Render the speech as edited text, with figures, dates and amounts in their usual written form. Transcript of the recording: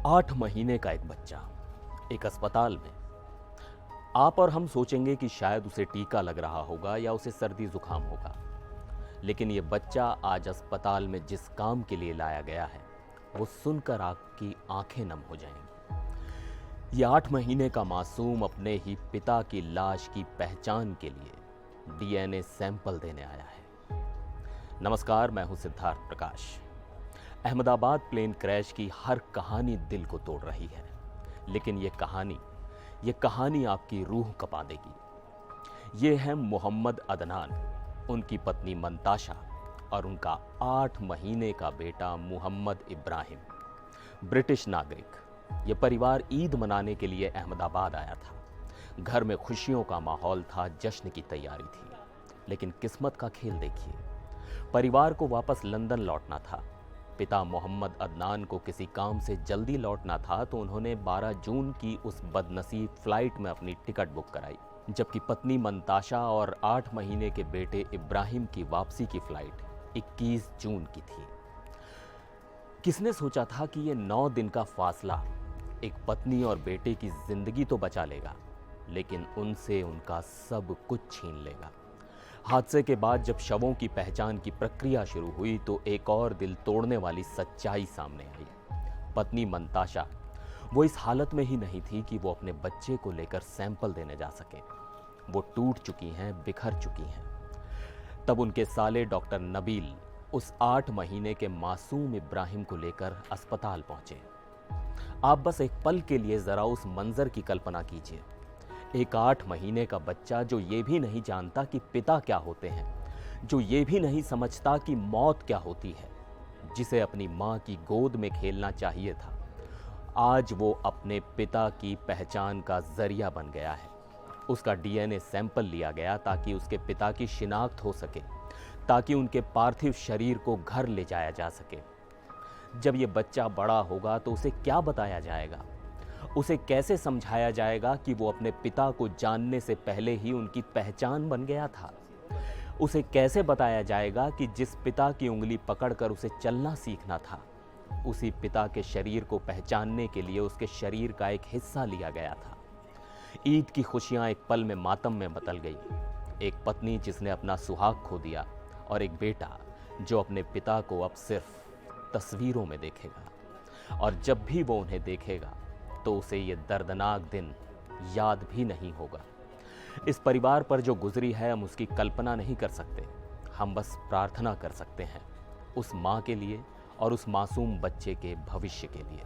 8 महीने का एक बच्चा एक अस्पताल में। आप और हम सोचेंगे कि शायद उसे टीका लग रहा होगा या उसे सर्दी जुकाम होगा, लेकिन ये बच्चा आज अस्पताल में जिस काम के लिए लाया गया है वो सुनकर आपकी आंखें नम हो जाएंगी। ये 8 महीने का मासूम अपने ही पिता की लाश की पहचान के लिए डीएनए सैंपल देने आया है। नमस्कार, मैं हूं सिद्धार्थ प्रकाश। अहमदाबाद प्लेन क्रैश की हर कहानी दिल को तोड़ रही है, लेकिन ये कहानी आपकी रूह कपा देगी। ये है मोहम्मद अदनान, उनकी पत्नी मंताशा और उनका 8 महीने का बेटा मोहम्मद इब्राहिम, ब्रिटिश नागरिक। ये परिवार ईद मनाने के लिए अहमदाबाद आया था। घर में खुशियों का माहौल था, जश्न की तैयारी थी। लेकिन किस्मत का खेल देखिए, परिवार को वापस लंदन लौटना था। पिता मोहम्मद अदनान को किसी काम से जल्दी लौटना था, तो उन्होंने 12 जून की उस बदनसीब फ्लाइट में अपनी टिकट बुक कराई, जबकि पत्नी मंताशा और 8 महीने के बेटे इब्राहिम की वापसी की फ्लाइट 21 जून की थी। किसने सोचा था कि ये 9 दिन का फासला एक पत्नी और बेटे की जिंदगी तो बचा लेगा, लेकिन उनसे उनका सब कुछ छीन लेगा। हादसे के बाद जब शवों की पहचान की प्रक्रिया शुरू हुई तो एक और दिल तोड़ने वाली सच्चाई सामने आई। पत्नी मंताशा वो इस हालत में ही नहीं थी कि वो अपने बच्चे को लेकर सैंपल देने जा सके। वो टूट चुकी हैं, बिखर चुकी हैं। तब उनके साले डॉक्टर नबील उस 8 महीने के मासूम इब्राहिम को लेकर अस्पताल पहुंचे। आप बस एक पल के लिए जरा उस मंजर की कल्पना कीजिए। एक 8 महीने का बच्चा जो ये भी नहीं जानता कि पिता क्या होते हैं, जो ये भी नहीं समझता कि मौत क्या होती है, जिसे अपनी माँ की गोद में खेलना चाहिए था, आज वो अपने पिता की पहचान का जरिया बन गया है। उसका डीएनए सैंपल लिया गया ताकि उसके पिता की शिनाख्त हो सके, ताकि उनके पार्थिव शरीर को घर ले जाया जा सके। जब ये बच्चा बड़ा होगा तो उसे क्या बताया जाएगा? उसे कैसे समझाया जाएगा कि वो अपने पिता को जानने से पहले ही उनकी पहचान बन गया था? उसे कैसे बताया जाएगा कि जिस पिता की उंगली पकड़कर उसे चलना सीखना था, उसी पिता के शरीर को पहचानने के लिए उसके शरीर का एक हिस्सा लिया गया था? ईद की खुशियां एक पल में मातम में बदल गई। एक पत्नी जिसने अपना सुहाग खो दिया और एक बेटा जो अपने पिता को अब सिर्फ तस्वीरों में देखेगा, और जब भी वो उन्हें देखेगा तो उसे ये दर्दनाक दिन याद भी नहीं होगा। इस परिवार पर जो गुजरी है हम उसकी कल्पना नहीं कर सकते। हम बस प्रार्थना कर सकते हैं उस माँ के लिए और उस मासूम बच्चे के भविष्य के लिए।